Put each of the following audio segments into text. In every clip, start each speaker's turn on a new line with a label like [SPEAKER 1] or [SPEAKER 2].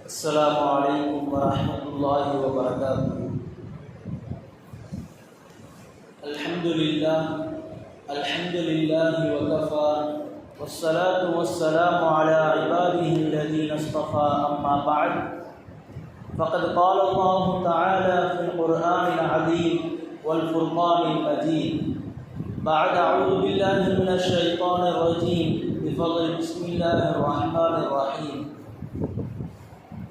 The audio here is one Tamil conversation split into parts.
[SPEAKER 1] السلام عليكم ورحمة الله وبركاته. الحمد لله وكفى والصلاة والسلام على عباده الذين اصطفى. أما بعد فقد قال الله تعالى في القرآن العظيم والفرقان المجيد بعد أعوذ بالله من الشيطان الرجيم بفضل بسم الله الرحمن الرحيم.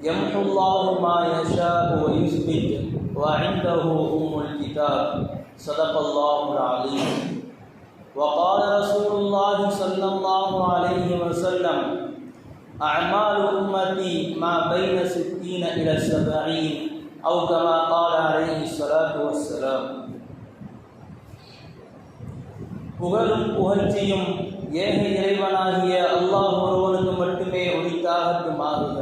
[SPEAKER 1] يمحو الله ما يشاء ويثبت وعنده أم الكتاب. صدق الله العظيم. وقال رسول الله صلى الله عليه وسلم أعمال أمتي ما بين 60 إلى 70 أو كما قال عليه الصلاة والسلام. புகழும் புகழ்ச்சியும் ஏக இறைவனாகிய அல்லாஹ் ஒருவனுக்கு மட்டுமே உரித்தாகட்டுமாகுக.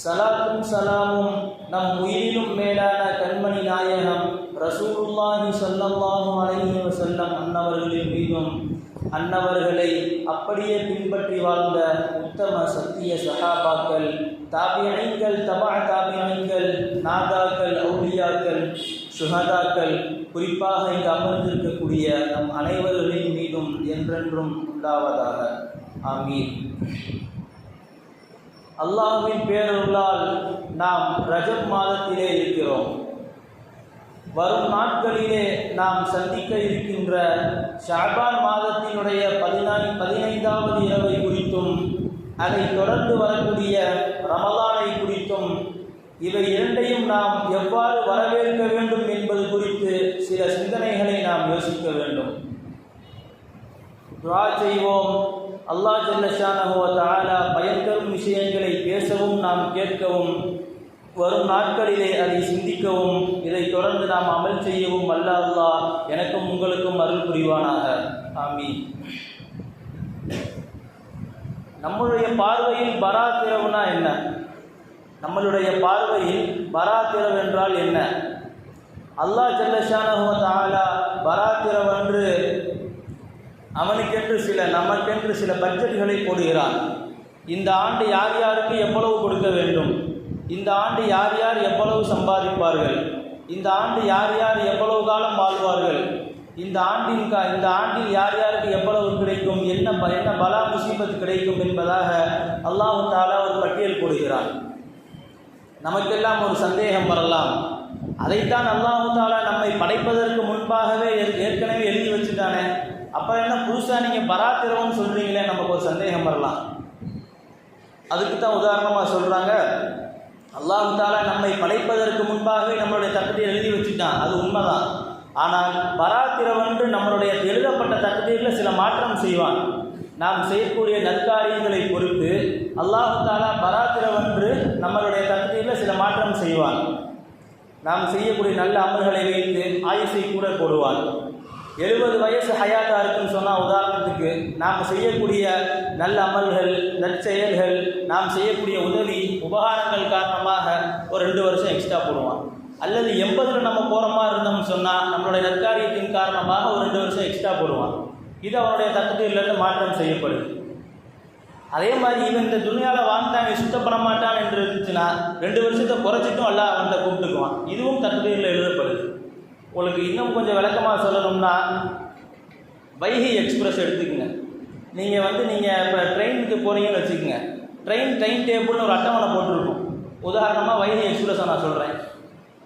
[SPEAKER 1] சலாத்தும் சலாமும் நம் உயிரிலும் மேலான கண்மணி நாயகம் ரசூலுல்லாஹி ஸல்லல்லாஹு அலைஹி வஸல்லம் அன்னவர்களின் மீதும் அன்னவர்களை அப்படியே பின்பற்றி வாழ்ந்த உத்தம சத்திய சஹாபாக்கள், தாபியீன்கள், தபா தாபியீன்கள், நாதாக்கள், அவுலியாக்கள், சுஹதாக்கள், குறிப்பாக இங்கு அமர்ந்திருக்கக்கூடிய நம் அனைவர்களின் மீதும் என்றென்றும் உண்டாவதாக. ஆமீன். அல்லாஹ்வின் பேரருளால் நாம் ரஜப் மாதத்திலே இருக்கிறோம். வரும் நாட்களிலே நாம் சந்திக்க இருக்கின்ற ஷஅபான் மாதத்தினுடைய 15வது இரவை குறித்தும் அதை தொடர்ந்து வரக்கூடிய ரமலானை குறித்தும் இவை இரண்டையும் நாம் எவ்வாறு வரவேற்க வேண்டும் என்பது குறித்து சில சிந்தனைகளை நாம் யோசிக்க வேண்டும். துஆ செய்வோம். அல்லாஹ் ஜல்ல ஷானஹு வ தஆலா பயன்தரும் விஷயங்களை பேசவும் நாம் கேட்கவும், வரும் நாட்களிலே அதை சிந்திக்கவும், இதை தொடர்ந்து நாம் அமல் செய்யவும் அல்லாஹ் எனக்கும் உங்களுக்கும் அருள் புரிவானாக. ஆமீன். நம்முடைய பார்வையில் பராத் இரவுனா என்ன? நம்மளுடைய பார்வையில் பராத் இரவு என்றால் என்ன? அல்லாஹ் ஜல்ல ஷானஹு வ தஆலா பராத் இரவன்று அவனுக்கென்று நமக்கென்று சில பட்ஜெட்டுகளை போடுகிறான். இந்த ஆண்டு யார் யாருக்கு எவ்வளவு கொடுக்க வேண்டும், இந்த ஆண்டு யார் யார் எவ்வளவு சம்பாதிப்பார்கள், இந்த ஆண்டு யார் யார் எவ்வளவு காலம் வாழ்வார்கள், இந்த ஆண்டில் யார் யாருக்கு எவ்வளவு கிடைக்கும், என்ன பலா முசீபத் கிடைக்கும் என்பதாக அல்லாஹ் தஆலா ஒரு பட்டியல் போடுகிறான். நமக்கெல்லாம் ஒரு சந்தேகம் வரலாம். அதைத்தான் அல்லாஹ் தஆலா நம்மை படைப்பதற்கு முன்பாகவே ஏற்கனவே எழுதி வச்சுட்டானே, அப்புறம் என்ன புதுசாக நீங்கள் பராத் இரவுன்னு சொல்கிறீங்களே, நமக்கு ஒரு சந்தேகம் வரலாம். அதுக்கு தான் உதாரணமாக சொல்கிறாங்க, அல்லாஹ் தஆலா நம்மை படைப்பதற்கு முன்பாகவே நம்மளுடைய தக்கதீர் எழுதி வச்சுட்டான். அது உண்மைதான். ஆனால் பராத் இரவன்று நம்மளுடைய எழுதப்பட்ட தக்கதீரில் சில மாற்றம் செய்வான். நாம் செய்யக்கூடிய நற்காரியங்களை பொறுத்து அல்லாஹ் தஆலா பராத் இரவன்று நம்மளுடைய தக்கதீரில் சில மாற்றம் செய்வான். நாம் செய்யக்கூடிய நல்ல அமல்களை வைத்து ஆயுசை கூட போடுவான். 70 வயசு ஹயாத்தா இருக்குன்னு சொன்னால், உதாரணத்துக்கு நாம் செய்யக்கூடிய நல்ல அமல்கள், நற்செயல்கள், நாம் செய்யக்கூடிய உதவி உபகாரங்கள் காரணமாக ஒரு 2 வருஷம் எக்ஸ்ட்ரா போடுவான். அல்லது 80 நம்ம போகிற மாதிரி இருந்தோம்னு சொன்னால் நம்மளுடைய நற்காரியத்தின் காரணமாக ஒரு 2 வருஷம் எக்ஸ்ட்ரா போடுவான். இது அவனுடைய தக்கத்திலிருந்து மாற்றம் செய்யப்படுது. அதே மாதிரி இவன் இந்த துனியாவில் வாழ்ந்தான் சுத்தம் பண்ண மாட்டான் என்று இருந்துச்சுன்னா 2 வருஷத்தை குறைச்சிட்டும் அல்ல அவன்கிட்ட கூப்பிட்டுக்குவான். இதுவும் தக்கத்திலில் எழுதப்படுது. உங்களுக்கு இன்னும் கொஞ்சம் விளக்கமாக சொல்லணும்னா, வைகை எக்ஸ்பிரஸ் எடுத்துக்கங்க. நீங்கள் இப்போ ட்ரெயினுக்கு போகிறீங்கன்னு வச்சுக்கோங்க. ட்ரெயின் டேபிள்னு ஒரு அட்டவணை போட்டிருக்கும். உதாரணமாக வைகை எக்ஸ்பிரஸை நான் சொல்கிறேன்.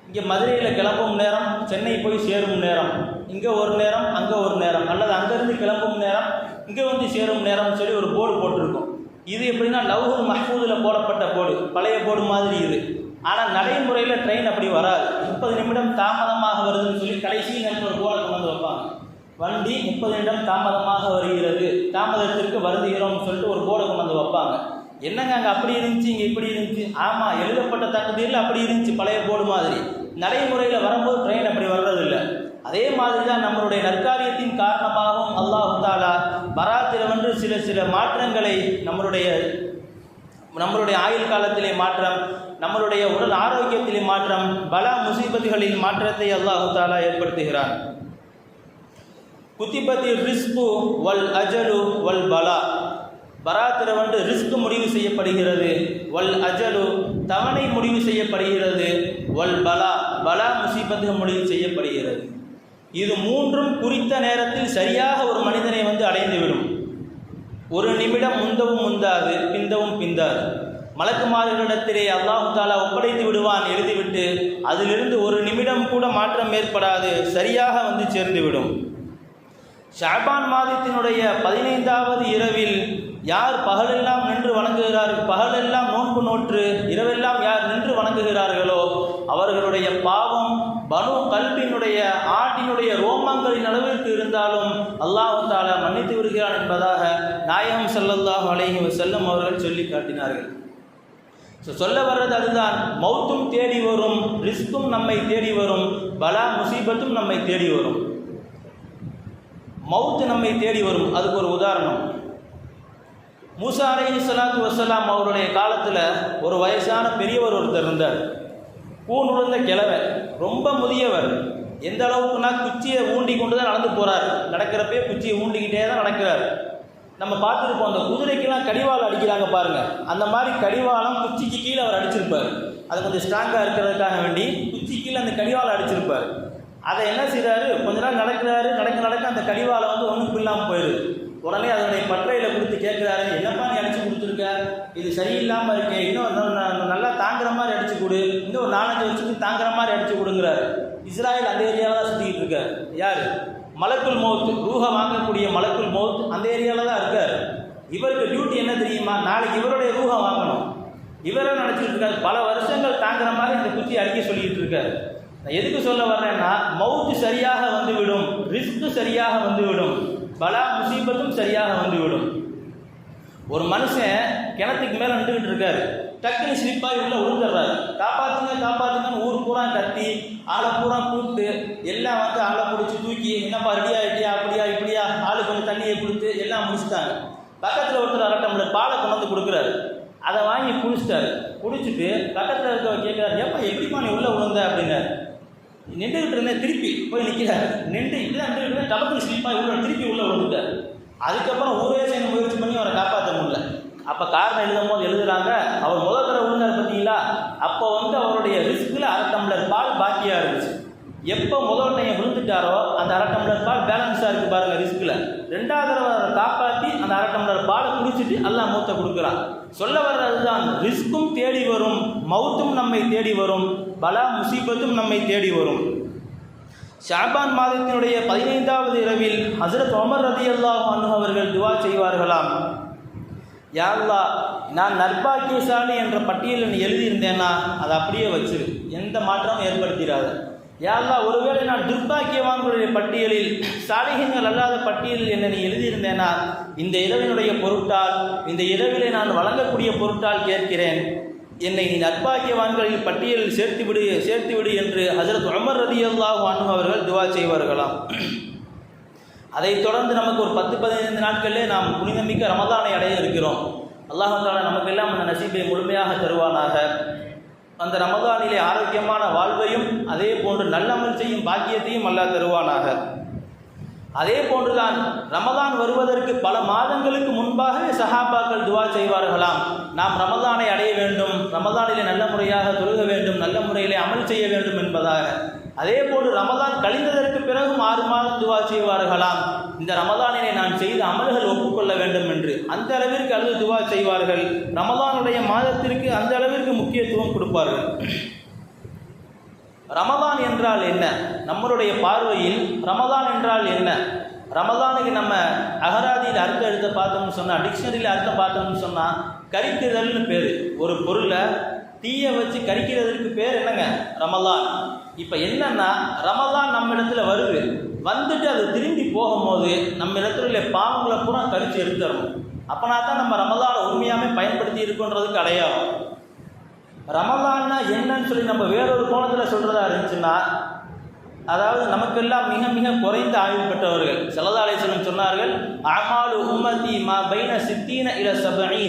[SPEAKER 1] இங்கே மதுரையில் கிளம்பும் நேரம், சென்னை போய் சேரும் நேரம், இங்கே ஒரு நேரம், அங்கே ஒரு நேரம், அல்லது அங்கேருந்து கிளம்பும் நேரம், இங்கே வந்து சேரும் நேரம்னு சொல்லி ஒரு போர்டு போட்டிருக்கும். இது எப்படின்னா லவ்ஹுல் மஹ்ஃபூதில் போடப்பட்ட போர்டு, பழைய போர்டு மாதிரி இது. ஆனால் நடைமுறையில் ட்ரெயின் அப்படி வராது. 30 நிமிடம் தாமதமாக வருதுன்னு சொல்லி கடைசி நேரத்தில் ஒரு போர்டை கொண்டு வந்து வைப்பாங்க. வண்டி 30 நிமிடம் தாமதமாக வருகிறது, தாமதத்திற்கு வருந்துகிறோம்னு சொல்லிட்டு ஒரு போர்டை கொண்டு வந்து வைப்பாங்க. என்னங்க அங்கே அப்படி இருந்துச்சு, இங்கே இப்படி இருந்துச்சு? ஆமாம், எழுதப்பட்ட தகுதியில் அப்படி இருந்துச்சு, பழைய போர்டு மாதிரி. நடைமுறையில் வரும்போது ட்ரெயின் அப்படி வர்றதில்லை. அதே மாதிரி தான் நம்மளுடைய நற்காரியத்தின் காரணமாகவும் அல்லாஹ் தஆலா பராத் இரவன்று சில மாற்றங்களை நம்மளுடைய ஆயுள் காலத்திலே மாற்றம், நம்மளுடைய உடல் ஆரோக்கியத்திலே மாற்றம், பலா முசீபத்துகளின் மாற்றத்தை அல்லாஹ் தஆலா ஏற்படுத்துகிறான். குத்திபத்தி ரிஸ்கு வல் அஜலு வல் பலா. பராத்திரவண்டு ரிஸ்க் முடிவு செய்யப்படுகிறது. வல் அஜலு தவணை முடிவு செய்யப்படுகிறது. வல் பலா பலா முசீபத்து முடிவு செய்யப்படுகிறது. இது மூன்றும் குறித்த நேரத்தில் சரியாக ஒரு மனிதனை அடைந்துவிடும். ஒரு நிமிடம் முந்தவும் முந்தாது, பிந்தவும் பிந்தாது. மலக்குமார்களிடத்திலே அல்லாஹு தாலா ஒப்படைத்து விடுவான், எழுதிவிட்டு அதிலிருந்து ஒரு நிமிடம் கூட மாற்றம் ஏற்படாது, சரியாக சேர்ந்துவிடும். ஷஅபான் மாதத்தினுடைய 15வது இரவில் யார் பகலெல்லாம் நின்று வணங்குகிறார்கள், பகலெல்லாம் நோன்பு நோற்று இரவெல்லாம் யார் நின்று வணங்குகிறார்களோ அவர்களுடைய பாவம் பனு கல்பினுடைய ஆட்டினுடைய ரோமங்களின் அளவிற்கு இருந்தாலும் அல்லாஹு தஆலா மன்னித்து விடுகிறான் என்பதாக நாயகம் ஸல்லல்லாஹு அலைஹி வஸல்லம் அவர்கள் சொல்லி காட்டினார்கள். சொல்ல வர்றது அதுதான். மௌத்தும் தேடி வரும், ரிஸ்க்கும் நம்மை தேடி வரும், பலா முசீபத்தும் நம்மை தேடி வரும். மௌத்து நம்மை தேடி வரும். அதுக்கு ஒரு உதாரணம், மூசா அலைஹிஸ்ஸலாத்து வஸ்ஸலாம் அவருடைய காலத்தில் ஒரு வயசான பெரியவர் ஒருத்தர் இருந்தார். கூணுழுந்த கிழவர், ரொம்ப முதியவர். எந்த அளவுக்குன்னா குச்சியை ஊண்டி கொண்டு தான் நடந்து போகிறார். நடக்கிறப்பே குச்சியை ஊண்டிக்கிட்டே தான் நடக்கிறார். நம்ம பார்த்துருப்போம், அந்த குதிரைக்கெல்லாம் கடிவாளம் அடிக்கிறாங்க பாருங்கள், அந்த மாதிரி கடிவாளம் குச்சிக்கு கீழே அவர் அடிச்சிருப்பார். அது கொஞ்சம் ஸ்ட்ராங்காக இருக்கிறதுக்காக வேண்டி குச்சி கீழே அந்த கடிவாளம் அடிச்சிருப்பார். அதை என்ன செய்கிறாரு, கொஞ்ச நாள் நடக்கிறாரு, நடக்க அந்த கடிவாளம் ஒன்றும் இல்லாமல் போயிடுது. உடனே அதனுடைய பற்றையில் கொடுத்து கேட்குறாரு, என்னப்பா நீ அடித்து கொடுத்துருக்க, இது சரியில்லாமல் இருக்கே, இன்னும் நல்லா தாங்குற மாதிரி அடித்து கொடு, இன்னும் ஒரு 4-5 வருஷத்துக்கு தாங்குற மாதிரி அடித்து கொடுங்கிறாரு. இஸ்ராயேல் அந்த ஏரியாவில் தான் சுற்றிக்கிட்டு இருக்கார். யார்? மலக்குல் மௌத், ரூஹ வாங்கக்கூடிய மலக்குல் மௌத் அந்த ஏரியாவில் தான் இருக்கார். இவருக்கு டியூட்டி என்ன தெரியுமா, நாளைக்கு இவருடைய ரூஹ வாங்கணும். இவரை நினச்சிட்டு இருக்காரு, பல வருஷங்கள் தாங்குற மாதிரி இந்த குச்சி அடிக்க சொல்லிக்கிட்டு இருக்காரு. நான் எதுக்கு சொல்ல வர்றேன்னா, மௌத்து சரியாக வந்துவிடும், ரிஸ்க்கு சரியாக வந்துவிடும், பலா முசீபத்தும் சரியாக வந்துவிடும். ஒரு மனுஷன் கிணத்துக்கு மேலே நின்றுக்கிட்டு இருக்காரு, டக்குன்னு ஸ்லிப்பாகி உள்ள விழுந்துடுறாரு. காப்பாற்றுங்க காப்பாற்றுங்கன்னு ஊர் பூரா கத்தி ஆளை பூரா கூப்பிட்டு எல்லாம் ஆளை பிடிச்சி தூக்கி, என்னப்பா ரெடி ஆகிட்டியா, அப்படியா இப்படியா, ஆளு கொஞ்சம் தண்ணியை கொடுத்து எல்லாம் முடிச்சுட்டாங்க. பக்கத்தில் ஒருத்தர் 1/2 டம்ளர் பாலை கொண்டு கொடுக்குறாரு. அதை வாங்கி குடிச்சிட்டாரு. குடிச்சிட்டு பக்கத்தில் இருக்க கேட்குறாரு, ஏப்பா எப்படிப்பா நீ உள்ளே விழுந்த அப்படின்னாரு. நின்றுக்கிட்டு இருந்தேன், திருப்பி போய் நிற்கிறார். நின்று இப்படிதான் நின்றுக்கிட்டு டபக்குன்னு ஸ்லிப்பாகி உள்ள திருப்பி உள்ளே விழுந்துட்டார். அதுக்கப்புறம் ஊரே சேர்ந்து முயற்சி பண்ணி அவரை காப்பாற்ற முடியல. அப்போ காரணம் எழுதும் போது எழுதுறாங்க, அவர் முதல் தடவை விழுந்தார் பார்த்தீங்களா, அப்போ அவருடைய ரிஸ்கில் 1/2 டம்ளர் பால் பாக்கியாக இருந்துச்சு. எப்போ முதல் டைம் விழுந்துட்டாரோ அந்த 1/2 டம்ளர் பால் பேலன்ஸாக இருக்குது பாருங்கள் ரிஸ்கில். 2வது தடவை அதை காப்பாற்றி அந்த 1/2 டம்ளர் பாலை குடிச்சிட்டு அல்லாஹ் மௌத்தை கொடுக்குறான். சொல்ல வர்றது தான், ரிஸ்க்கும் தேடி வரும், மௌத்தும் நம்மை தேடி வரும், பலா முசீபத்தும் நம்மை தேடி வரும். ஷஅபான் மாதத்தினுடைய 15வது இரவில் ஹஸரத் உமர் ரலியல்லாஹு அன்ஹு அவர்கள் துஆ செய்வார்களாம், யா அல்லாஹ், நான் நற்பாக்கியசாலி என்ற பட்டியலில் நீ எழுதியிருந்தேன்னா அதை அப்படியே வச்சிரு, எந்த மாற்றமும் ஏற்படுத்திடாத. யா அல்லாஹ், ஒருவேளை நான் துர்பாக்கியவான்களுடைய பட்டியலில், சாலிஹீன்கள் அல்லாத பட்டியலில் என்னை நீ எழுதியிருந்தேன்னா இந்த இரவினுடைய பொருட்டால், இந்த இரவிலே நான் வழங்கக்கூடிய பொருட்டால் கேட்கிறேன், என்னை நீ நற்பாக்கியவான்களில் பட்டியலில் சேர்த்து விடு என்று ஹஸரத் உமர் ரலியல்லாஹு அன்ஹு அவர்கள் துஆ செய்வார்களாம். அதைத் தொடர்ந்து நமக்கு ஒரு 10-15 நாட்களிலே நாம் புனிதமிக்க ரமதானை அடைய இருக்கிறோம். அல்லாஹ் தஆலா நமக்கெல்லாம் அந்த நசீபை முழுமையாக தருவானாக. அந்த ரமதானிலே ஆரோக்கியமான வாழ்வையும் அதே போன்று நல்லமல் செய்யும் பாக்கியத்தையும் அல்லாஹ் தருவானாக. அதே போன்றுதான் ரமதான் வருவதற்கு பல மாதங்களுக்கு முன்பாகவே சஹாபாக்கள் துஆ செய்வார்களாம், நாம் ரமதானை அடைய வேண்டும், ரமதானிலே நல்ல முறையாக தொழுக வேண்டும், நல்ல முறையிலே அமல் செய்ய வேண்டும் என்பதாக. அதே போன்று ரமதான் கழிந்ததற்கு பிறகும் 6 மாதம் துஆ செய்வார்களாம், இந்த ரமதானிலே நான் செய்த அமல்கள் ஒப்புக்கொள்ள வேண்டும் என்று. அந்த அளவிற்கு அழுது துஆ செய்வார்கள். ரமதானுடைய மாதத்திற்கு அந்த அளவிற்கு முக்கியத்துவம் கொடுப்பார்கள். ரமதான் என்றால் என்ன? நம்மளுடைய பார்வையில் ரமதான் என்றால் என்ன? ரமதானுக்கு நம்ம அகராதியில் அர்த்தம் எழுத பார்த்தோம்னு சொன்னால், டிக்ஷனரியில் அர்த்தம் பார்த்தோம்னு சொன்னால், கரிக்குதல்னு பேர். ஒரு பொருளை தீயை வச்சு கரிக்கிறதுக்கு பேர் என்னங்க? ரமதான். இப்போ என்னன்னா, ரமதான் நம்ம இடத்துல வருது, வந்துட்டு அது திரும்பி போகும்போது நம்ம இடத்துல பாவங்களை பூரா கரித்து எடுத்துடணும். அப்போனா தான் நம்ம ரமதானை உண்மையாகவே பயன்படுத்தி இருக்குன்றதுக்கு அடையாளம். ரமதான்னா என்னன்னு சொல்லி நம்ம வேறொரு கோணத்தில் சொல்கிறதா இருந்துச்சுன்னா, அதாவது நமக்கெல்லாம் மிக மிக குறைந்த ஆயுள் பெற்றவர்கள். ஸல்லல்லாஹு அலைஹி வஸல்லம் சொன்னார்கள், அமாலு உம்மதி மா பைன 60 இல 70.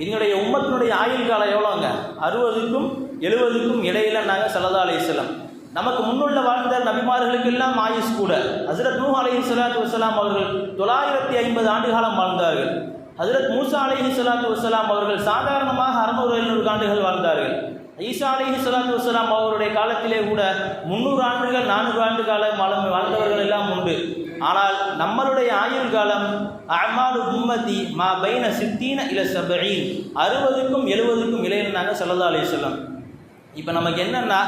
[SPEAKER 1] என்னுடைய உம்மத்தினுடைய ஆயுள் காலம் எவ்வளோங்க? 60க்கும் 70க்கும் இடையில நாங்கள் ஸல்லல்லாஹு அலைஹி வஸல்லம். நமக்கு முன்னுள்ள வாழ்ந்த நபிமார்களுக்கெல்லாம் ஆயுஸ் கூட. ஹஸரத் நூஹ் அலைஹிஸ்ஸலாத்து வஸ்ஸலாம் அவர்கள் 950 ஆண்டு காலம் வாழ்ந்தார்கள். ஹஜ்ரத் மூசா அலைஹிஸ்ஸலாத்து வஸ்ஸலாம் அவர்கள் சாதாரணமாக 600-700 ஆண்டுகள் வாழ்ந்தார்கள். ஈசா அலைஹிஸ்ஸலாத்து வஸ்ஸலாம் அவருடைய காலத்திலே கூட 300 ஆண்டுகள் 400 ஆண்டு காலம் வாழ்ந்தவர்கள் எல்லாம் உண்டு. ஆனால் நம்மளுடைய ஆயுள் காலம் அமாலு உம்மதி மா பைன 60 இல 70, 60க்கும் 70க்கும் இடையிலாங்க ஸல்லல்லாஹு அலைஹி வஸல்லம். இப்போ நமக்கு என்னென்னா,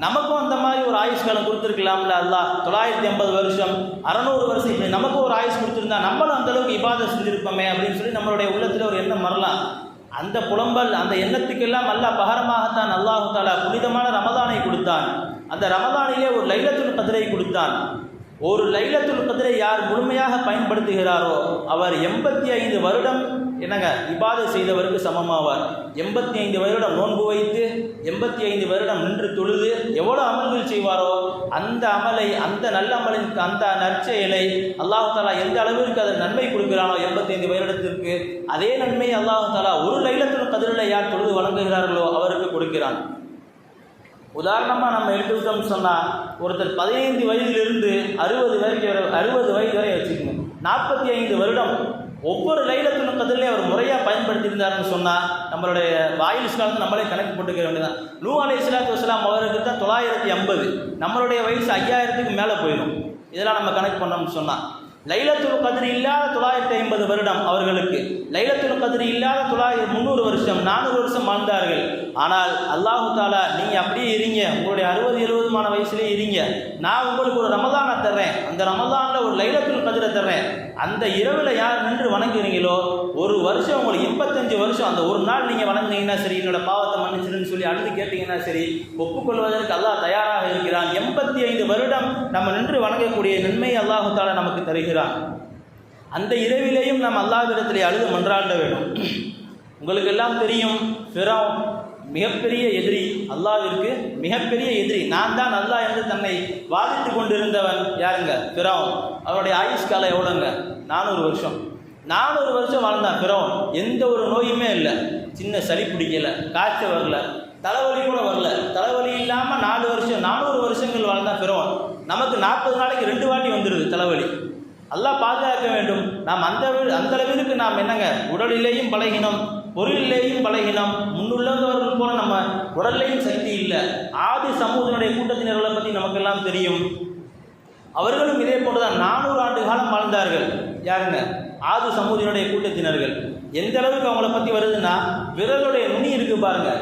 [SPEAKER 1] நமக்கும் அந்த மாதிரி ஒரு ஆயுஷ் காலம் கொடுத்துருக்கலாம்ல. அல்லாஹ் 980 வருஷம் 600 வருஷம் இப்படி நமக்கும் ஒரு ஆயுஷ் கொடுத்துருந்தா நம்மளும் அந்தளவுக்கு இபாதத் செஞ்சுருப்போமே அப்படின்னு சொல்லி நம்மளுடைய உள்ளத்தில் ஒரு எண்ணம் வரலாம். அந்த புலம்பல், அந்த எண்ணத்துக்கெல்லாம் அல்லாஹ் பகரமாகத்தான் அல்லாஹு தஆலா புனிதமான ரமதானை கொடுத்தான். அந்த ரமதானிலே ஒரு லைலத்துல் கத்ரை கொடுத்தான். ஒரு லைலத்துல் கத்ரை யார் முழுமையாக பயன்படுத்துகிறாரோ அவர் 85 வருடம் இபாதத் செய்தவருக்கு சமமாவார். 85 வருடம் நோன்பு வைத்து 85 வருடம் நின்று தொழுது எவ்வளோ அமல்கள் செய்வாரோ அந்த அமலை, அந்த நல்ல அமலின் அந்த நற்செயலை அல்லாஹு தஆலா எந்த அளவிற்கு அதை நன்மை கொடுக்கிறானோ 85 வருடத்திற்கு, அதே நன்மை அல்லாஹு தஆலா ஒரு லைலத்துல் கத்ரில் யார் தொழுது வழங்குகிறார்களோ அவருக்கு கொடுக்கிறான். உதாரணமாக நம்ம எடுத்துக்கிட்டோம்னு சொன்னால், ஒருத்தர் 15 வயதிலிருந்து 60 வயது வரை வச்சுக்கணும், 45 வருடம் ஒவ்வொரு லைலத்துல் கத்ரிலே அவர் முறையாக பயன்படுத்தியிருந்தாருன்னு சொன்னால் நம்மளுடைய ஆயுள் காலத்தை நம்மளே கணக்கு போட்டுக்க வேண்டியதான். நூஹ் அலைஹிஸ்ஸலாத்து வஸ்ஸலாம் அவருக்கு தான் 950, நம்மளுடைய வயசு 5000க்கு மேலே போயிடும். இதெல்லாம் நம்ம கணக்கு பண்ணோம்னு சொன்னால், லைலத்துல் கத்ர் இல்லாத 950 வருடம் அவர்களுக்கு, லைலத்துல் கத்ர் இல்லாத 300 வருஷம் 400 வருஷம் வாழ்ந்தார்கள். ஆனால் அல்லாஹு தஆலா நீங்கள் அப்படியே இருங்க, உங்களுடைய 60-70 வயசுலேயே இருங்க, நான் உங்களுக்கு ஒரு ரமதானை தர்றேன், அந்த ரமதானில் ஒரு லைலத்துல் கத்ரை தர்றேன், அந்த இரவில் யார் நின்று வணங்குறீங்களோ ஒரு வருஷம் உங்களுக்கு 85 வருஷம் அந்த ஒரு நாள் நீங்கள் வணங்குனீங்கன்னா சரி, என்னோட பாவத்தை மன்னிச்சிருன்னு சொல்லி அழுது கேட்டீங்கன்னா சரி, ஒப்புக்கொள்வதற்கு அல்லாஹ் தயாராக இருக்கிறான். 85 வருடம் நம்ம நின்று வணங்கக்கூடிய நன்மை அல்லாஹு தஆலா நமக்கு தருகிறான். அந்த இரவிலேயும் நாம் அல்லாஹ்விடத்திலே அழுது மன்றாட வேண்டும். உங்களுக்கு எல்லாம் தெரியும், ஃபிரௌன் மிகப்பெரிய எதிரி, அல்லாஹ்விற்கு மிகப்பெரிய எதிரி. நான் தான் அல்லாஹ் என்று தன்னை வாதிட்டு கொண்டிருந்தவன் யாருங்க? ஃபிரௌன். அவருடைய ஆயுஷ் காலம் எவ்வளோங்க? 400 வருஷம். 400 வருஷம் வாழ்ந்தான் ஃபிரௌன். எந்த ஒரு நோயுமே இல்லை, சின்ன சளி பிடிக்கலை, காய்ச்சல் வரல, தலைவலி கூட வரல. தலைவலி இல்லாமல் 400 வருஷங்கள் வாழ்ந்தான் ஃபிரௌன். நமக்கு 40 நாளைக்கு 2 வாட்டி வந்துடுது தலைவலி. அல்லாஹ் பாதுகாக்க வேண்டும். நாம் அந்த அளவிற்கு நாம் உடலிலேயும் பழகினோம், பொருளிலேயும் பழகினோம். முன்னுள்ளவர்கள் போல நம்ம உடல்லையும் சக்தி இல்லை. ஆதி சமூகத்தினுடைய கூட்டத்தினர்களை பற்றி நமக்கெல்லாம் தெரியும். அவர்களும் இதே போன்றுதான் 400 ஆண்டு காலம் வாழ்ந்தார்கள். யாருங்க? ஆதி சமூகத்தினுடைய கூட்டத்தினர்கள். எந்த அளவுக்கு அவங்கள பற்றி வருதுன்னா, விரலுடைய நுனி இருக்கு பாருங்க,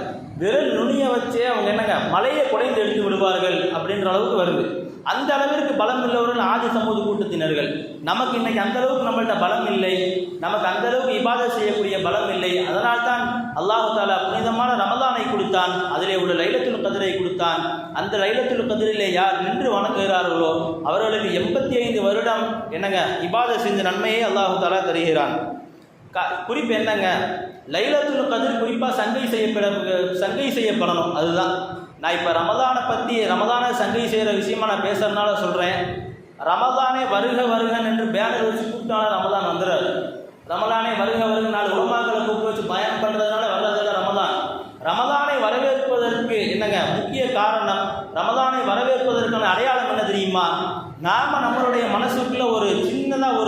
[SPEAKER 1] விரல் நுனியை வச்சே அவங்க மலையை குடைந்து எடுத்து விடுவார்கள் அப்படின்ற அளவுக்கு வருது. அந்த அளவிற்கு பலம் உள்ளவர்கள் ஆதி சமூக கூட்டத்தினர்கள். நமக்கு இன்னைக்கு அந்த அளவுக்கு நம்மள்ட்ட பலம் இல்லை, நமக்கு அந்த அளவுக்கு இபாதத் செய்யக்கூடிய பலம் இல்லை. அதனால்தான் அல்லாஹு தஆலா புனிதமான ரமதானை கொடுத்தான், அதிலே உள்ள லைலத்துல் கத்ரை கொடுத்தான். அந்த லைலத்துல் கத்ரிலே யார் நின்று வணங்குகிறார்களோ அவர்களுக்கு 85 வருடம் இபாதத் செஞ்ச நன்மையை அல்லாஹு தஆலா தருகிறான். குறிப்பு லைலத்துல் கத்ர் குறிப்பாக சங்கை செய்யப்படணும். அதுதான் நான் இப்போ ரமதானை பற்றி, ரமதானை சங்கை செய்கிற விஷயமா நான் பேசுறதுனால சொல்கிறேன். ரமதானே வருக வருகன் என்று பேனர் வச்சு கூப்பிட்டாலும் ரமதான் வந்துடாது. ரமதானே வருக வருக 4 உலமாக்களை கூப்பிட்டு வச்சு பயணம் பண்ணுறதுனால வர்றதில்ல ரமதான். ரமதானை வரவேற்பதற்கு முக்கிய காரணம், ரமதானை வரவேற்பதற்கான அடையாளம் என்ன தெரியுமா? நாம் நம்மளுடைய மனசுக்குள்ள ஒரு சின்னதாக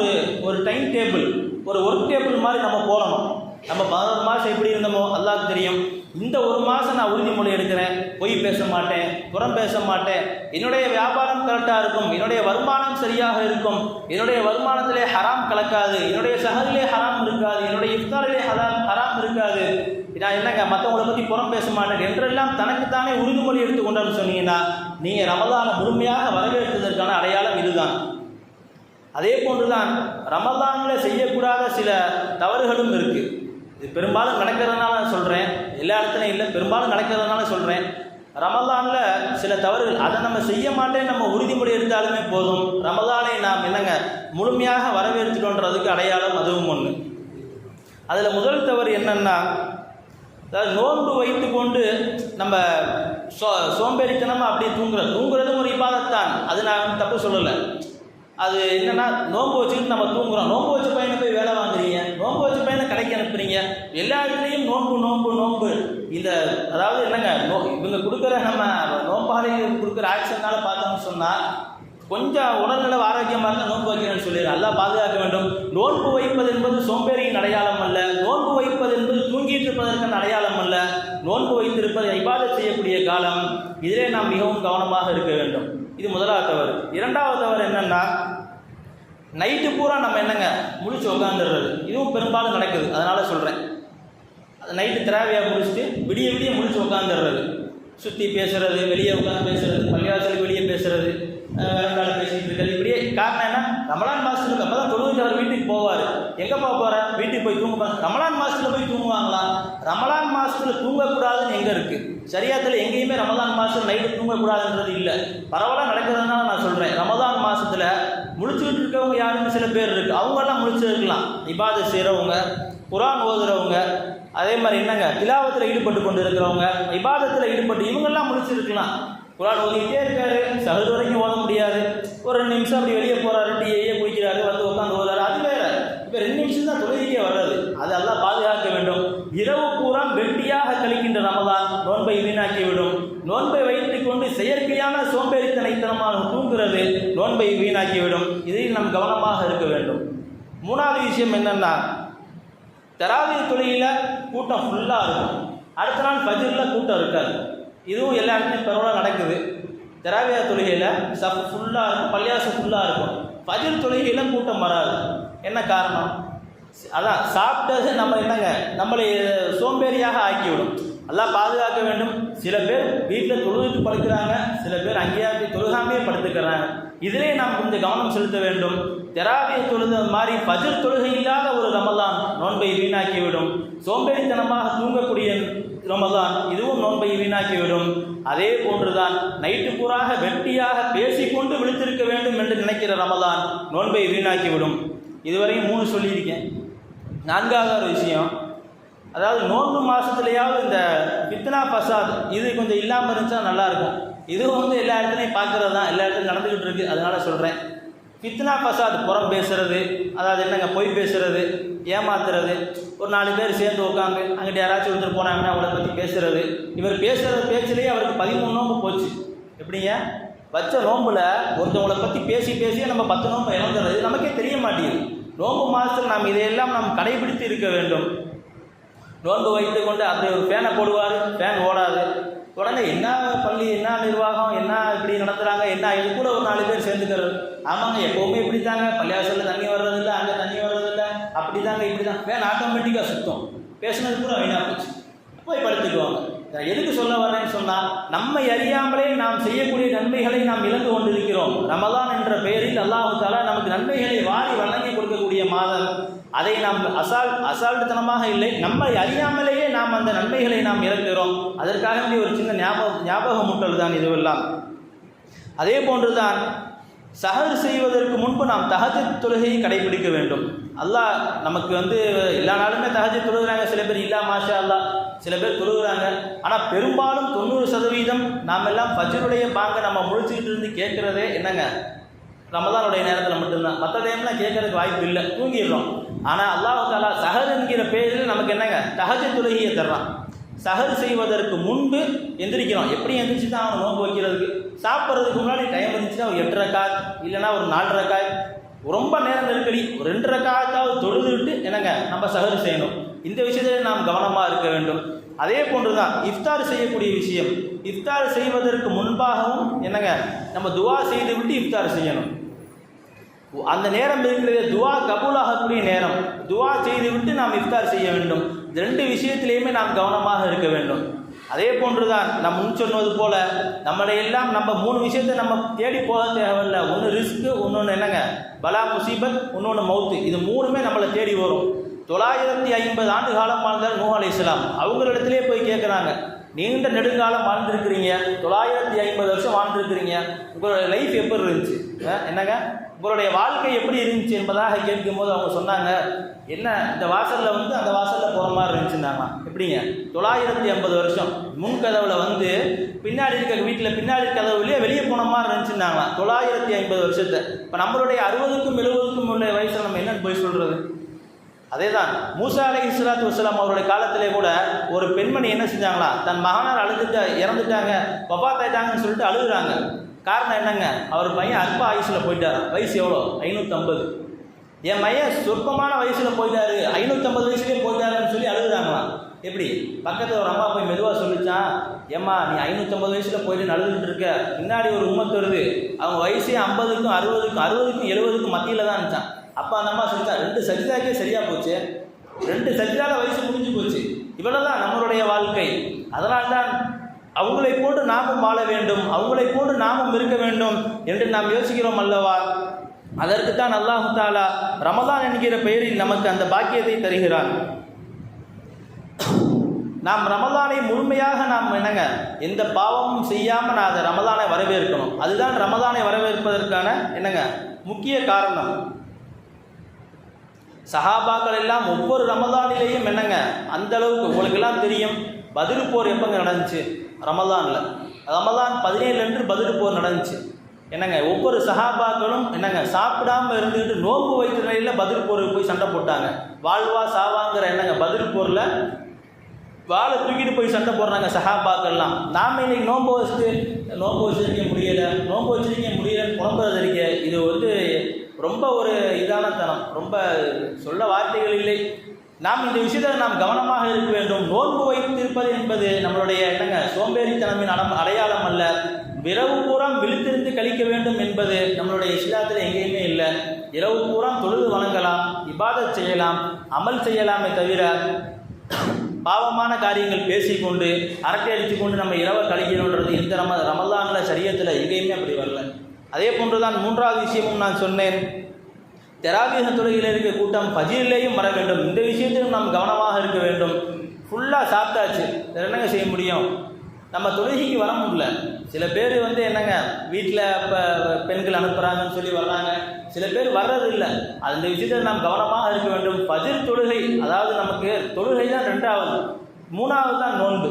[SPEAKER 1] ஒரு டைம் டேபிள், ஒரு ஒர்க் டேபிள் மாதிரி நம்ம போடணும். நம்ம 11 மாதம் எப்படி இருந்தோமோ அல்லாஹ்க்கு தெரியும். இந்த 1 மாதம் நான் உறுதிமொழி எடுக்கிறேன், பொய் பேச மாட்டேன், புறம் பேச மாட்டேன், என்னுடைய வியாபாரம் கரெக்டாக இருக்கும், என்னுடைய வருமானம் சரியாக இருக்கும், என்னுடைய வருமானத்திலே ஹராம் கலக்காது, என்னுடைய சஹரிலே ஹராம் இருக்காது, என்னுடைய இஃப்தாரிலே ஹராம் இருக்காது, நான் மற்றவங்களை பற்றி புறம் பேச மாட்டேன் என்றெல்லாம் தனக்குத்தானே உறுதிமொழி எடுத்துக்கொண்டோம்னு சொன்னீங்கன்னா நீங்கள் ரமதானை முழுமையாக வரவேற்பதற்கான அடையாளம் இதுதான். அதே போன்றுதான் ரமதானில் செய்யக்கூடாத சில தவறுகளும் இருக்குது. இது பெரும்பாலும் நடக்கிறதுனால சொல்கிறேன், எல்லா இடத்துலையும் இல்லை, பெரும்பாலும் நடக்கிறதுனால சொல்கிறேன். ரமதானில் சில தவறுகள், அதை நம்ம செய்ய மாட்டேன்னு நம்ம உறுதிமொழி எடுத்தாலுமே போதும், ரமதானை நாம் முழுமையாக வரவேற்றுட்டோன்றதுக்கு அடையாளம் அதுவும் ஒன்று. அதில் முதல் தவறு என்னென்னா, அதாவது நோன்பு வைத்து கொண்டு நம்ம சோம்பேறித்தனமாக அப்படியே தூங்குறதும் ஒரு இபாதத்தான், அது நான் தப்பு சொல்லலை. அது என்னென்னா, நோன்பு வச்சுக்கிட்டு நம்ம தூங்குறோம். நோன்பு வச்ச பையனை போய் வேலை வாங்குறீங்க, நோன்பு வச்ச பையனை கடைக்கு அனுப்புறீங்க, எல்லா இடத்துலையும் நோன்பு நோன்பு நோன்பு. இந்த அதாவது இவங்க கொடுக்குற நம்ம நோம்பாளிகள் கொடுக்குற ஆக்ஷன்னால பார்த்தோம்னு சொன்னால், கொஞ்சம் உடல்நல ஆரோக்கியமாக இருந்தால் நோன்பு வைக்கிறேன்னு சொல்லிடுறேன். அல்லாஹ் பாதுகாக்க வேண்டும். நோன்பு வைப்பது என்பது சோம்பேறியின் அடையாளம் அல்ல. நோன்பு வைப்பது என்பது தூங்கிட்டு இருப்பதற்கான அடையாளம் அல்ல. நோன்பு வைத்திருப்பது இபாதத் செய்யக்கூடிய காலம். இதிலே நாம் மிகவும் கவனமாக இருக்க வேண்டும். இது முதலாவது தவறு. இரண்டாவது தவறு என்னன்னா, நைட்டு பூரா நம்ம என்னங்க முழிச்சு உட்காந்துடுறது. இதுவும் பெரும்பாலும் நடக்குது. அதனால் சொல்கிறேன், நைட்டு திராவியாக முடிச்சுட்டு விடிய விடிய முழிச்சு உட்காந்துடுறது. சுற்றி பேசுகிறது, வெளியே உட்காந்து பேசுகிறது, பள்ளிவாசலுக்கு வெளியே பேசுகிறது, வேறண்டால பேசிகிட்டு இருக்கிறது. இப்படியே காரணம் என்ன, ரமலான் மாதத்துக்கு அப்போ தான் தொழுகைக்கு அவர் வீட்டுக்கு போவார். எங்கேப்பா போகிறார்? வீட்டுக்கு போய் தூங்க. ரமலான் மாதத்தில் போய் தூங்குவாங்களா? ரமலான் மாதத்தில் தூங்கக்கூடாதுன்னு எங்கே இருக்குது? சரியாத்தில் எங்கேயுமே ரமலான் மாதத்தில் நைட்டு தூங்கக்கூடாதுன்றது இல்லை. பரவாயில்ல நடக்கிறதுனால நான் சொல்கிறேன். ரமலான் மாதத்தில் முழிச்சுக்கிட்டு இருக்கவங்க யாருன்னு சில பேர் இருக்குது. அவங்கெல்லாம் முழிச்சு இருக்கலாம். இபாதத் செய்கிறவங்க, குர்ஆன் ஓதுறவங்க, அதே மாதிரி என்னங்க திலாவத்தில் ஈடுபட்டு கொண்டு இருக்கிறவங்க, இபாதத்தில் ஈடுபட்டு இவங்கெல்லாம் முடிச்சிருக்கலாம். குர்ஆன் ஓதிக்கிட்டே இருக்காரு, சஹர் வரைக்கும் ஓத முடியாது. ஒரு 2 நிமிஷம் அப்படி வெளியே போகிறாரு, டீயே குடிக்கிறாரு, வந்து உட்காந்து ஓதாரு, அது வேற. இப்போ 2 நிமிஷம் தான் தொழுகைக்கே வர்றது. அது எல்லாம் பாதுகாக்க வேண்டும். இரவு பூரா வெட்டியாக கழிக்கின்ற ரமலான் நோன்பை வீணாக்கிவிடும். நோன்பை வைத்துக் கொண்டு செயற்கையான சோம்பேறித்தனமாக தூங்குறது நோன்பை வீணாக்கிவிடும். இதில் நாம் கவனமாக இருக்க வேண்டும். மூணாவது விஷயம் என்னன்னா, தராவீஹ் தொழுகையில் கூட்டம் ஃபுல்லாக இருக்கும். அடுத்த நாள் ஃபஜ்ரில் கூட்டம் இருக்காது. இதுவும் எல்லா இடத்துலையும் பரவாயில்ல நடக்குது. தராவீஹ் தொழுகையில் சஃப் ஃபுல்லாக இருக்கும், பள்ளியாசம் ஃபுல்லாக இருக்கும். ஃபஜ்ர் தொழுகையில் கூட்டம் வராது. என்ன காரணம்? அதான் சாப்பிட்டது நம்ம என்னங்க நம்மளை சோம்பேறியாக ஆக்கிவிடும். எல்லாம் பாதுகாக்க வேண்டும். சில பேர் வீட்டில் தொழுதுட்டு படுக்கிறாங்க, சில பேர் அங்கேயே தொழுகாமையே படுத்துக்கிறாங்க. இதிலே நாம் கொஞ்சம் கவனம் செலுத்த வேண்டும். தராவீஹ் தொழுத மாதிரி ஃபஜ்ர் தொழுகை இல்லாத ஒரு ரமலான் நோன்பை வீணாக்கிவிடும். சோம்பேறித்தனமாக தூங்கக்கூடிய ரமலான் இதுவும் நோன்பை வீணாக்கிவிடும். அதே போன்றுதான் நைட்டு பூராக வெட்டியாக பேசிக்கொண்டு விழித்திருக்க வேண்டும் என்று நினைக்கிற ரமலான் நோன்பை வீணாக்கிவிடும். இதுவரையும் 3 சொல்லியிருக்கேன். 4வது ஒரு விஷயம், அதாவது நோன்பு மாதத்துலையாவது இந்த ஃபித்னா ஃபசாத் இது கொஞ்சம் இல்லாமல் இருந்துச்சா நல்லாயிருக்கும். இதுவும் எல்லா இடத்துலையும் பார்க்குறது தான், எல்லா இடத்துலையும் நடந்துக்கிட்டு இருக்குது. அதனால் சொல்கிறேன், ஃபித்னா ஃபசாத் புறம் பேசுகிறது, அதாவது என்னங்க பொய் பேசுகிறது, ஏமாத்துறது, ஒரு 4 பேர் சேர்ந்து உட்காந்து அங்கிட்ட யாராச்சும் ஒருத்தர் போனாங்கன்னா அவரை பற்றி பேசுகிறது. இவர் பேசுகிற பேச்சிலேயே அவருக்கு 13 நோன்பு போச்சு. எப்படிங்க? வச்ச நோம்பில் ஒருத்தவங்களை பற்றி பேசியே நம்ம 10 நோன்பு இழந்துடுறது நமக்கே தெரிய மாட்டேங்குது. நோன்பு மாதத்தில் நாம் இதையெல்லாம் நாம் கடைபிடித்து இருக்க வேண்டும். நோன்பு வைத்து கொண்டு அப்படி ஒரு ஃபேனை போடுவார், ஃபேன் ஓடாது. உடனே என்ன பள்ளி, என்ன நிர்வாகம், என்ன இப்படி நடத்துகிறாங்க, என்ன இது கூட ஒரு 4 பேர் சேர்ந்துக்கிறது. ஆமாங்க, எப்போவுமே இப்படி தாங்க, பள்ளியாசலில் தண்ணி வர்றதில்லை, அங்கே தண்ணி வர்றதில்லை, அப்படி தாங்க இப்படி தான். ஃபேன் ஆட்டோமேட்டிக்காக சுத்தம். பேசுனது கூட வீணாக போச்சு. போய் படுத்துக்குவாங்க. எதுக்கு சொல்ல வரேன்னு சொன்னால், நம்மை அறியாமலே நாம் செய்யக்கூடிய நன்மைகளை நாம் இழந்து கொண்டிருக்கிறோம். ரமலான் என்ற பெயரில் அல்லாஹ் தஆலா நமக்கு நன்மைகளை வாரி வழங்கி கொடுக்கக்கூடிய மாதம். அதை நாம் அசால்ட்டுத்தனமாக இல்லை, நம்மை அறியாமலேயே நாம் அந்த நன்மைகளை நாம் இழக்கிறோம். அதற்காக ஒரு சின்ன ஞாபகமூட்டல் தான் இதுவெல்லாம். அதே போன்றுதான் சஹர் செய்வதற்கு முன்பு நாம் தஹஜ்ஜுத் தொழுகையை கடைபிடிக்க வேண்டும். அல்லாஹ் நமக்கு எல்லா நாளுமே தஹஜ்ஜுத் தொழுகிறாங்க. சில பேர் இல்லா மாஷா அல்லாஹ், சில பேர் தொழுகிறாங்க. ஆனால் பெரும்பாலும் 90% நாம் எல்லாம் ஃபஜ்ருடைய பாங்க நம்ம முழிச்சுக்கிட்டு இருந்து கேட்குறதே என்னங்க ரமலானுடைய நேரத்தில் மட்டும்தான். மற்ற டைம்லாம் கேட்கறதுக்கு வாய்ப்பு இல்லை, தூங்கிடுறோம். ஆனால் அல்லாஹ் தஆலா சஹர் என்கிற பேரில் நமக்கு என்னங்க தஹஜ்ஜுத் தொழுகையை தர்றான். சஹர் செய்வதற்கு முன்பு எந்திரிக்கிறோம். எப்படி எந்திரிச்சு தான் அவன் நோன்பு வைக்கிறதுக்கு? சாப்பிட்றதுக்கு முன்னாடி டைம் இருந்துச்சுன்னா ஒரு 8 ரக்காத் இல்லைன்னா ஒரு 4 ரக்காத், ரொம்ப நேரம் நெருக்கடி ஒரு 2 ரக்காத்தாவது தொழுதுவிட்டு என்னங்க நம்ம சஹர் செய்யணும். இந்த விஷயத்தில் நாம் கவனமாக இருக்க வேண்டும். அதே போன்று தான் இஃப்தார் செய்யக்கூடிய விஷயம். இஃப்தார் செய்வதற்கு முன்பாகவும் என்னங்க நம்ம துவா செய்து விட்டு இஃப்தார் செய்யணும். அந்த நேரம் இருக்கிறது துவா கபூலாகக்கூடிய நேரம். துவா செய்து விட்டு நாம் இஃப்தார் செய்ய வேண்டும். 2 விஷயத்திலேயுமே நாம் கவனமாக இருக்க வேண்டும். அதே போன்றுதான் நாம் முன் சொன்னது போல நம்மளையெல்லாம் நம்ம 3 விஷயத்தை நம்ம தேடி போக தேவையில்லை. ஒன்று ரிஸ்க்கு, இன்னொன்று என்னங்க பலா முசீபத், இன்னொன்று மவுத்து. இது 3மே நம்மளை தேடி வரும். 950 ஆண்டு காலம் வாழ்ந்தார் நூஹ் அலைஹிஸ்ஸலாம். அவங்களிடத்திலே போய் கேட்குறாங்க, நீண்ட நெடுங்காலம் வாழ்ந்துருக்கிறீங்க, 950 வருஷம் வாழ்ந்துருக்கிறீங்க, உங்களோட லைஃப் எப்படி இருந்துச்சு, என்னங்க உங்களுடைய வாழ்க்கை எப்படி இருந்துச்சு என்பதாக கேட்கும்போது அவங்க சொன்னாங்க, என்ன இந்த வாசலில் அந்த வாசலில் போகிற மாதிரி இருந்துச்சுன்னாங்க. எப்படிங்க 950 வருஷம் முன் கதவுல பின்னாடி இருக்க வீட்டில் பின்னாடி கதவுலேயே வெளியே போன மாதிரி இருந்துச்சுன்னாங்களா 950 வருஷத்தை. இப்போ நம்மளுடைய 60க்கும் 70க்கும் உள்ள வயசில் நம்ம என்னன்னு போய் சொல்கிறது? அதே தான் மூசா அலைஹிஸ்ஸலாத்து வஸ்ஸலாம் அவருடைய காலத்திலே கூட ஒரு பெண்மணி என்ன செஞ்சாங்களா, தன் மகனார் இறந்துட்டாங்க, வஃபாத் ஆயிட்டாங்கன்னு சொல்லிட்டு அழுகுறாங்க. காரணம் என்னங்க, அவர் பையன் அற்ப ஆயுசில் போயிட்டார். வயசு எவ்வளோ? 550. என் பையன் சொற்பமான வயசில் போயிட்டாரு, 550 வயசுலேயே போயிட்டாருன்னு சொல்லி அழுகுறாங்களாம். எப்படி? பக்கத்தில் ஒரு அம்மா போய் மெதுவாக சொல்லிச்சான், ஏம்மா நீ 550 வயசில் போயிட்டு அழுதுகிட்டு இருக்க, பின்னாடி ஒரு உம்மத்து வருது, அவங்க வயசே 50க்கும் 60க்கும் 70க்கும் மத்தியில் தான் இருந்துச்சான். அப்போ அந்த அம்மா சொல்லிச்சா, 2 சஜிதாக்கே சரியாக போச்சு, 2 சஜிதால வயசு முடிஞ்சு போச்சு, இவ்வளோதான் நம்மளுடைய வாழ்க்கை. அதனால்தான் அவங்களை போன்று நாமும் வாழ வேண்டும், அவங்களை போன்று நாமும் இருக்க வேண்டும் என்று நாம் யோசிக்கிறோம் அல்லவா? அதற்குத்தான் அல்லாஹு தஆலா ரமலான் என்கிற பெயரில் நமக்கு அந்த பாக்கியத்தை தருகிறான். நாம் ரமலானை முழுமையாக நாம் என்னங்க, எந்த பாவமும் செய்யாமல் நான் அதை ரமலானை வரவேற்கணும். அதுதான் ரமலானை வரவேற்பதற்கான என்னங்க முக்கிய காரணம். சஹாபாக்கள் எல்லாம் ஒவ்வொரு ரமலானிலேயும் என்னங்க அந்த அளவுக்கு, உங்களுக்கெல்லாம் தெரியும் பத்ர் போர் எப்பங்க நடந்துச்சு? ரமலானில். ரமலான் 17 அன்று பத்ர் போர் நடந்துச்சு. என்னங்க ஒவ்வொரு சஹாபாக்களும் என்னங்க சாப்பிடாமல் இருந்துக்கிட்டு நோன்பு வைத்த நிலையில் பத்ர் போருக்கு போய் சண்டை போட்டாங்க. வாழ்வா சாவாங்கிற என்னங்க பத்ர் போரில் வாழை தூக்கிட்டு போய் சண்டை போடுறாங்க சஹாபாக்கள்லாம். நாம் இன்னைக்கு நோன்பு வச்சிருக்க முடியலை, நோன்பு வச்சிருக்க முடியலைன்னு புலம்புறது இருக்க, இது வந்து ரொம்ப ஒரு இதான தனம், ரொம்ப சொல்ல வார்த்தைகள் இல்லை. நாம் இந்த விஷயத்தில் நாம் கவனமாக இருக்க வேண்டும். நோன்பு வைத்திருப்பது என்பது நம்மளுடைய என்னங்க சோம்பேறித்தனமின் அடையாளம் அல்ல. இரவு பூரா விழித்திருந்து கழிக்க வேண்டும் என்பது நம்மளுடைய இஸ்லாத்தில் எங்கேயுமே இல்லை. இரவு பூரா தொழுது வணங்கலாம், இபாதத் செய்யலாம், அமல் செய்யலாமே தவிர பாவமான காரியங்கள் பேசிக்கொண்டு அரட்டை அடித்துக்கொண்டு நம்ம இரவை கழிக்கணுன்றது இந்த ரமலானில் சரியத்தில் எங்கேயுமே அப்படி வரல. அதே போன்று தான் 3வது விஷயமும் நான் சொன்னேன், தராவீஹ் தொழுகையில் இருக்க கூட்டம் ஃபஜ்ரிலேயும் வர வேண்டும். இந்த விஷயத்திலும் நாம் கவனமாக இருக்க வேண்டும். ஃபுல்லாக சாப்பிட்டாச்சு, என்னங்க செய்ய முடியும்? நம்ம தொழுகைக்கு வர முடியல. சில பேர் வந்து என்னங்க வீட்டில் இப்போ பெண்கள் அனுப்புகிறாங்கன்னு சொல்லி வர்றாங்க, சில பேர் வர்றதில்லை. அந்த விஷயத்தில் நாம் கவனமாக இருக்க வேண்டும். ஃபஜ்ர் தொழுகை, அதாவது நமக்கு தொழுகை தான் 2வது, 3வது தான் நோன்பு.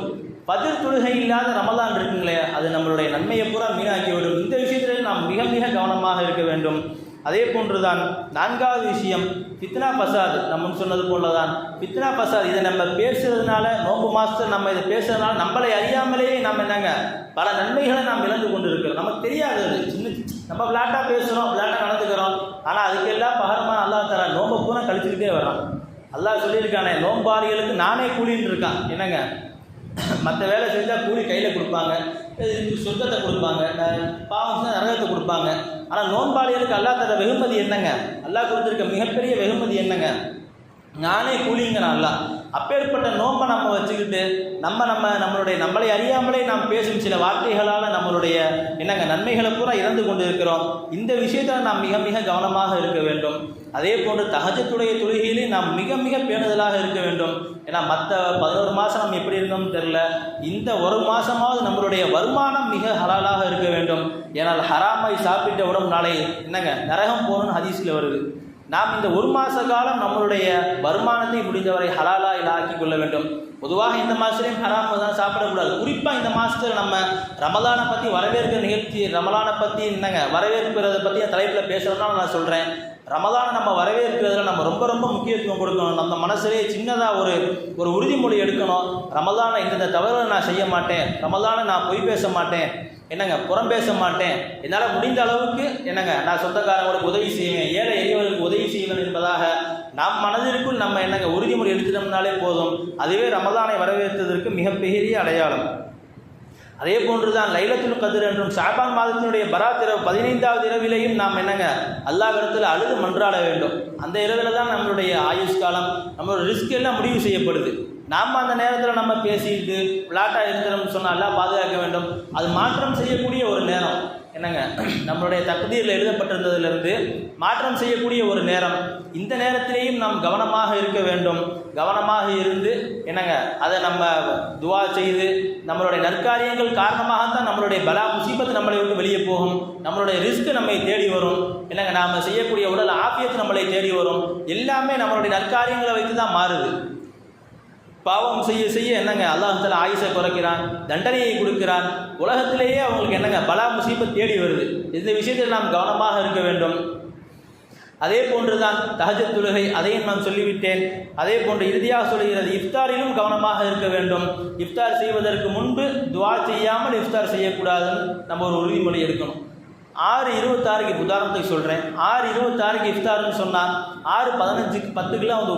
[SPEAKER 1] ஃபஜ்ர் தொழுகை இல்லாத ரமலான் இருக்குங்களே, அது நம்மளுடைய நன்மையை பூரா வீணாக்கிவிடும். இந்த விஷயத்தில் நாம் மிக மிக கவனமாக இருக்க வேண்டும். அதே போன்றுதான் 4வது விஷயம் ஃபித்னா பசாத். நம்ம சொன்னது போல தான் ஃபித்னா பசாத். இதை நம்ம பேசுறதுனால, நோன்பு மாதத்தில் நம்ம இதை பேசுறதுனால நம்மளை அறியாமலேயே நம்ம என்னங்க பல நன்மைகளை நாம் இழந்து கொண்டு இருக்கிறோம். நமக்கு தெரியாது, சின்ன நம்ம விளையாட்டாக பேசுகிறோம், விளையாட்டாக நடந்துக்கிறோம். ஆனால் அதுக்கெல்லாம் பகரமாக அல்லாஹ் தஆலா நோன்பை பூரா கழிச்சுக்கிட்டே வர்றான். அல்லாஹ் சொல்லியிருக்கானே, நோன்பாளிகளுக்கு நானே கூலின்னு இருக்கான். என்னங்க மற்ற வேலை செஞ்சால் கூலி கையில் கொடுப்பாங்க, சொர்க்கத்தை கொடுப்பாங்க, பாவம் செஞ்சால் நரகத்தை கொடுப்பாங்க. ஆனால் நோன்பாளிகளுக்கு அல்லாஹ் தர வெகுமதி என்னங்க? அல்லாஹ் கொடுத்துருக்க மிகப்பெரிய வெகுமதி என்னங்க? நானே கூலிங்கிறான் அல்லாஹ். அப்பேற்பட்ட நோன்பை நம்ம வச்சுக்கிட்டு நம்மளை அறியாமலே நாம் பேசும் சில வார்த்தைகளால் நம்மளுடைய என்னங்க நன்மைகளை பூரா இறந்து கொண்டு இருக்கிறோம். இந்த விஷயத்தில் நாம் மிக மிக கவனமாக இருக்க வேண்டும். அதே போன்று தஹஜ்ஜுடைய தொழுகையிலே நாம் மிக மிக பேணுதலாக இருக்க வேண்டும். ஏன்னா மற்ற 11 மாதம் நம்ம எப்படி இருந்தோம்னு தெரில, இந்த ஒரு மாதமாவது நம்மளுடைய வருமானம் மிக ஹலாலாக இருக்க வேண்டும். ஏன்னால் ஹராமை சாப்பிட்ட உடம்பு நாளை என்னங்க நரகம் போகணும்னு ஹதீஸில் வருது. நாம் இந்த ஒரு மாத காலம் நம்மளுடைய வருமானத்தை முடிந்தவரை ஹலாலாக ஆக்கி கொள்ள வேண்டும். பொதுவாக இந்த மாதத்துலேயும் ஹராம் தான் சாப்பிடக்கூடாது. குறிப்பாக இந்த மாதத்தில் நம்ம ரமலானை பற்றி வரவேற்கிற நிகழ்ச்சி, ரமலானை பற்றி என்னங்க வரவேற்கிறத பற்றி என் தலைப்பில் பேசுகிறதுனால நான் சொல்கிறேன். ரமலானை நம்ம வரவேற்கிறதுல நம்ம ரொம்ப ரொம்ப முக்கியத்துவம் கொடுக்கணும். நம்ம மனசுலேயே சின்னதாக ஒரு உறுதிமொழி எடுக்கணும். ரமலானை இந்த தவறுகளை நான் செய்ய மாட்டேன், ரமலானை நான் பொய் பேச மாட்டேன், என்னங்க புறம் பேச மாட்டேன், என்னால் முடிந்த அளவுக்கு என்னங்க நான் சொந்தக்காரங்களுக்கு உதவி செய்வேன், ஏழை எளியவர்களுக்கு உதவி செய்வேன் என்பதாக நம் மனதிற்குள் நம்ம என்னங்க உறுதிமொழி எடுத்துட்டோம்னாலே போதும். அதுவே ரமலானை வரவேற்றதற்கு மிகப்பெரிய அடையாளம். அதே போன்று தான் லைலத்துல் கத்ர் என்றும் ஷாபான் மாதத்தினுடைய பராத் இரவு 15வது இரவிலையும் நாம் என்னங்க அல்லாஹ்விடத்தில் அழுது மன்றாட வேண்டும். அந்த இரவில் தான் நம்மளுடைய ஆயுஷ் காலம், நம்மளோட ரிஸ்க் எல்லாம் முடிவு செய்யப்படுது. நாம் அந்த நேரத்தில் நம்ம பேசிட்டு விளையாட்டாக இருக்கிறோம்னு சொன்னால் அல்லாஹ் பாதுகாக்க வேண்டும். அது மாற்றம் செய்யக்கூடிய ஒரு நேரம் என்னங்க, நம்மளுடைய தக்தீரில் எழுதப்பட்டிருந்ததிலிருந்து மாற்றம் செய்யக்கூடிய ஒரு நேரம். இந்த நேரத்திலேயும் நாம் கவனமாக இருக்க வேண்டும். கவனமாக இருந்து என்னங்க அதை நம்ம துவா செய்து நம்மளுடைய நற்காரியங்கள் காரணமாகத்தான் நம்மளுடைய பலா முசீபத்து நம்மளை விட்டு வெளியே போகும். நம்மளுடைய ரிஸ்க் நம்மை தேடி வரும். என்னங்க நாம் செய்யக்கூடிய உடல் ஆபியத்து நம்மளை தேடி வரும். எல்லாமே நம்மளுடைய நற்காரியங்களை வைத்து தான் மாறுது. பாவம் செய்ய செய்ய என்னங்க அல்லாஹ் தஆலா ஆயுசை குறைக்கிறான், தண்டனையை கொடுக்கிறான். உலகத்திலேயே அவங்களுக்கு என்னங்க பலா முசீபத் தேடி வருது. இந்த விஷயத்தில் நாம் கவனமாக இருக்க வேண்டும். அதே போன்றுதான் தஹஜ்ஜுத் தொழுகை, அதையும் நான் சொல்லிவிட்டேன். அதே போன்று இறுதியாக சொல்கிறது, இஃப்தாரிலும் கவனமாக இருக்க வேண்டும். இஃப்தார் செய்வதற்கு முன்பு துஆ செய்யாமல் இஃப்தார் செய்யக்கூடாதுன்னு நம்ம ஒரு உறுதிமொழி எடுக்கணும். 6:26 உதாரணத்துக்கு சொல்கிறேன், 6:26 இஃப்தார்னு சொன்னால் 6:15 10க்குலாம் வந்து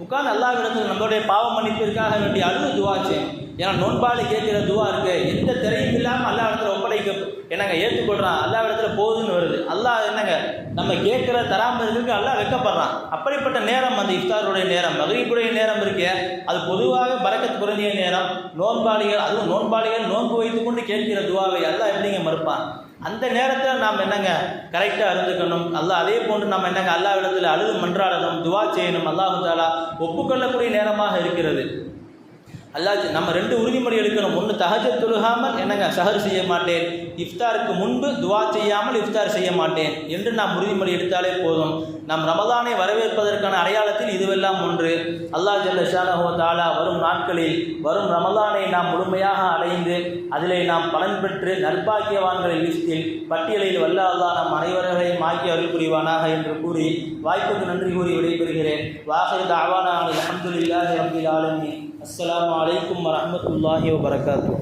[SPEAKER 1] உட்கார்ந்து அல்லாஹ்விடத்தில் நம்மளுடைய பாவ மன்னிப்பிற்காக வேண்டிய அழுது துஆ செய்யணும். ஏன்னா நோன்பாளி கேட்குற துஆ இருக்கு, எந்த திரையும் இல்லாமல் அல்லாஹ்விடத்தில் ஒப்படைக்க என்னங்க ஏற்றுக்கொள்கிறான், அல்லாஹ்விடத்தில் போகுதுன்னு வருது. அல்லாஹ் என்னங்க நம்ம கேட்குற தராமல் இருக்கிறதுக்கு அல்லாஹ் வெட்கப்படுறான். அப்படிப்பட்ட நேரம் அந்த இஃப்தாருடைய நேரம், மக்ரிபுடைய நேரம் இருக்கே, அது பொதுவாக பரக்கத் குறைந்த நேரம். நோன்பாளிகள், அதுவும் நோன்பாளிகள் நோன்பு வைத்து கொண்டு கேட்கிற துஆவை அல்லாஹ் எப்படிங்க மறுப்பான்? அந்த நேரத்தில் நாம் என்னங்க கரெக்டாக இருந்துக்கணும். அல்லாஹ் அதே போன்று நம்ம என்னங்க அல்லாஹ்விடத்தில் அழுது மன்றாடணும், துஆ செய்யணும். அல்லாஹ் தஆலா ஒப்புக்கொள்ளக்கூடிய நேரமாக இருக்கிறது. அல்லாஹ் நம்ம 2 உறுதிமொழி எடுக்கணும். ஒன்று, தஹஜ்ஜுத் தொழுகாமல் என்னங்க சஹர் செய்ய மாட்டேன், இஃப்தாருக்கு முன்பு துஆ செய்யாமல் இஃப்தார் செய்ய மாட்டேன் என்று நாம் உறுதிமொழி எடுத்தாலே போதும். நாம் ரமலானை வரவேற்பதற்கான அடையாளத்தில் இதுவெல்லாம் ஒன்று. அல்லாஹ் ஜல்ல ஷானஹு வ தஆலா வரும் நாட்களில் வரும் ரமலானை நாம் முழுமையாக அடைந்து அதிலே நாம் பலன் பெற்று நற்பாக்கியவான்களின் லிஸ்டில் பட்டியலில் வல்ல அல்லாஹ் நம் அனைவர்களையும் ஆக்கி அருள் புரிவானாக என்று கூறி வாய்ப்புக்கு நன்றி கூறி விடைபெறுகிறேன். வாஹிரு தஅவானா அல்ஹம்துலில்லாஹி ரப்பில் ஆலமீன். அஸ்ஸலாமு அலைக்கும் வரஹ்மத்துல்லாஹி வபரகாத்துஹு.